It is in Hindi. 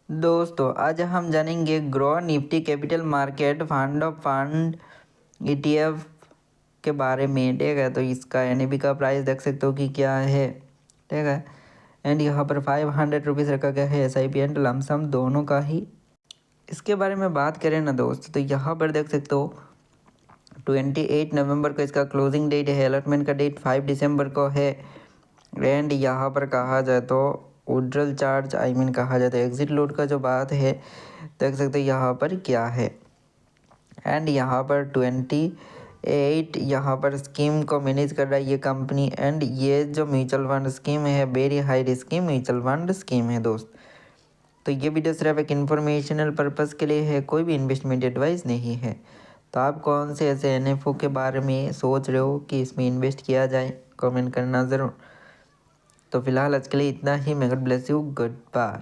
दोस्तों आज हम जानेंगे grow Nifty capital market fund of fund ETF के बारे में। ठीक है, तो इसका एनएबी का प्राइस देख सकते हो कि क्या है। ठीक है, एंड यहाँ पर 500 रुपीज़ रखा गया है एसआईपी एंड लमसम दोनों का ही। इसके बारे में बात करें ना दोस्त, तो यहाँ पर देख सकते हो 28 नवंबर को इसका क्लोजिंग डेट है। अलॉटमेंट का डेट 5 दिसंबर को है। एंड यहाँ पर कहा जाए तो विड्रॉल चार्ज कहा जाता है एग्जिट लोड का जो बात है, देख सकते हो यहाँ पर क्या है। एंड यहाँ पर 28 यहाँ पर स्कीम को मैनेज कर रहा है ये कंपनी। एंड ये जो म्यूचुअल फंड स्कीम है very high risk mutual fund scheme है दोस्त। तो ये वीडियो सिर्फ एक इन्फॉर्मेशनल पर्पज़ के लिए है, कोई भी इन्वेस्टमेंट एडवाइस नहीं है। तो आप कौन से ऐसे एनएफओ के बारे में सोच रहे हो कि इसमें इन्वेस्ट किया जाए, कमेंट करना ज़रूर। तो फिलहाल आज के लिए इतना ही। May God bless you, good bye.